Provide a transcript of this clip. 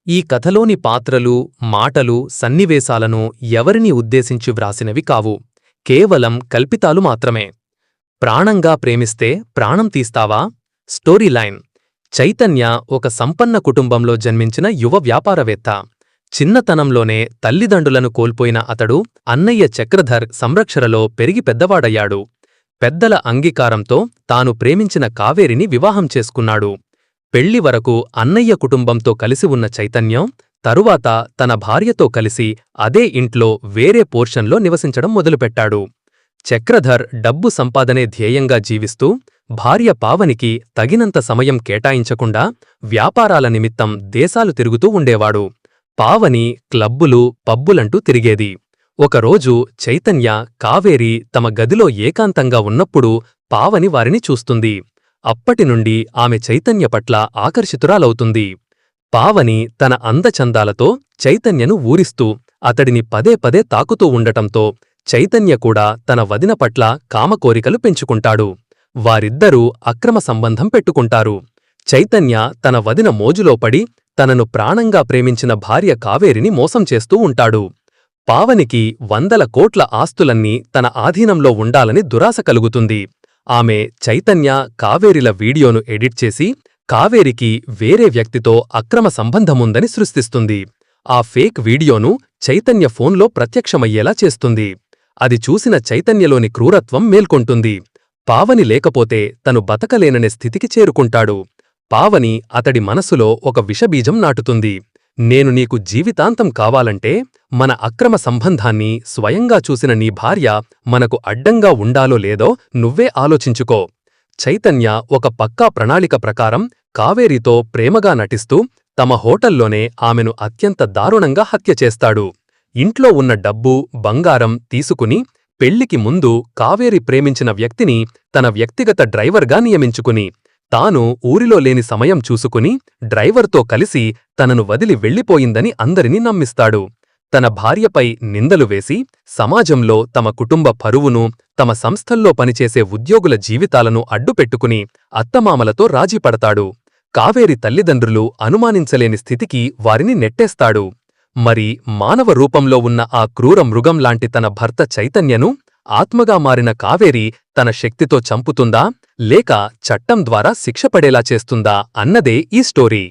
ఈ కథలోని పాత్రలు, మాటలు, సన్నివేశాలను ఎవరిని ఉద్దేశించి వ్రాసినవి కావు. కేవలం కల్పితాలు మాత్రమే. ప్రాణంగా ప్రేమిస్తే ప్రాణం తీస్తావా? స్టోరీ లైన్: చైతన్య ఒక సంపన్న కుటుంబంలో జన్మించిన యువ వ్యాపారవేత్త. చిన్నతనంలోనే తల్లిదండ్రులను కోల్పోయిన అతడు అన్నయ్య చక్రధర్ సంరక్షణలో పెరిగి పెద్దవాడయ్యాడు. పెద్దల అంగీకారంతో తాను ప్రేమించిన కావేరిని వివాహం చేసుకున్నాడు. పెళ్లి వరకు అన్నయ్య కుటుంబంతో కలిసి ఉన్న చైతన్యం తరువాత తన భార్యతో కలిసి అదే ఇంట్లో వేరే పోర్షన్లో నివసించడం మొదలుపెట్టాడు. చక్రధర్ డబ్బు సంపాదనే ధ్యేయంగా జీవిస్తూ భార్య పావనికి తగినంత సమయం కేటాయించకుండా వ్యాపారాల నిమిత్తం దేశాలు తిరుగుతూ ఉండేవాడు. పావని క్లబ్బులు, పబ్బులంటూ తిరిగేది. ఒకరోజు చైతన్య, కావేరి తమ గదిలో ఏకాంతంగా ఉన్నప్పుడు పావని వారిని చూస్తుంది. అప్పటినుండి ఆమె చైతన్య పట్ల ఆకర్షితురాలవుతుంది. పావని తన అందచందాలతో చైతన్యను ఊరిస్తూ అతడిని పదే పదే తాకుతూ ఉండటంతో చైతన్య కూడా తన వదిన పట్ల కామకోరికలు పెంచుకుంటాడు. వారిద్దరూ అక్రమ సంబంధం పెట్టుకుంటారు. చైతన్య తన వదిన మోజులో పడి తనను ప్రాణంగా ప్రేమించిన భార్య కావేరిని మోసం చేస్తూ ఉంటాడు. పావనికి 100 కోట్ల ఆస్తులన్నీ తన ఆధీనంలో ఉండాలని దురాశ కలుగుతుంది. ఆమె చైతన్య, కావేరిల వీడియోను ఎడిట్ చేసి కావేరికి వేరే వ్యక్తితో అక్రమ సంబంధముందని సృష్టిస్తుంది. ఆ ఫేక్ వీడియోను చైతన్య ఫోన్లో ప్రత్యక్షమయ్యేలా చేస్తుంది. అది చూసిన చైతన్యలోని క్రూరత్వం మేల్కొంటుంది. పావని లేకపోతే తను బతకలేననే స్థితికి చేరుకుంటాడు. పావని అతడి మనసులో ఒక విషబీజం నాటుతుంది. నేను నీకు జీవితాంతం కావాలంటే మన అక్రమ సంబంధాన్ని స్వయంగా చూసిన నీ భార్య మనకు అడ్డంగా ఉండాలో లేదో నువ్వే ఆలోచించుకో. చైతన్య ఒక పక్కా ప్రణాళిక ప్రకారం కావేరితో ప్రేమగా నటిస్తూ తమ హోటల్లోనే ఆమెను అత్యంత దారుణంగా హత్య చేస్తాడు. ఇంట్లో ఉన్న డబ్బు, బంగారం తీసుకుని పెళ్లికి ముందు కావేరి ప్రేమించిన వ్యక్తిని తన వ్యక్తిగత డ్రైవర్గా నియమించుకుని తాను ఊరిలో లేని సమయం చూసుకుని డ్రైవర్తో కలిసి తనను వదిలి వెళ్ళిపోయిందని అందరినీ నమ్మిస్తాడు. తన భార్యపై నిందలు వేసి సమాజంలో తమ కుటుంబ పరువును, తమ సంస్థల్లో పనిచేసే ఉద్యోగుల జీవితాలను అడ్డుపెట్టుకుని అత్తమామలతో రాజీపడతాడు. కావేరి తల్లిదండ్రులు అనుమానించలేని స్థితికి వారిని నెట్టేస్తాడు. మరి మానవ రూపంలో ఉన్న ఆ క్రూర మృగంలాంటి తన భర్త చైతన్యను ఆత్మగా మారిన కావేరి తన శక్తితో చంపుతుందా లేక చట్టం ద్వారా శిక్ష పడేలా చేస్తుందా అన్నదే ఈ స్టోరీ.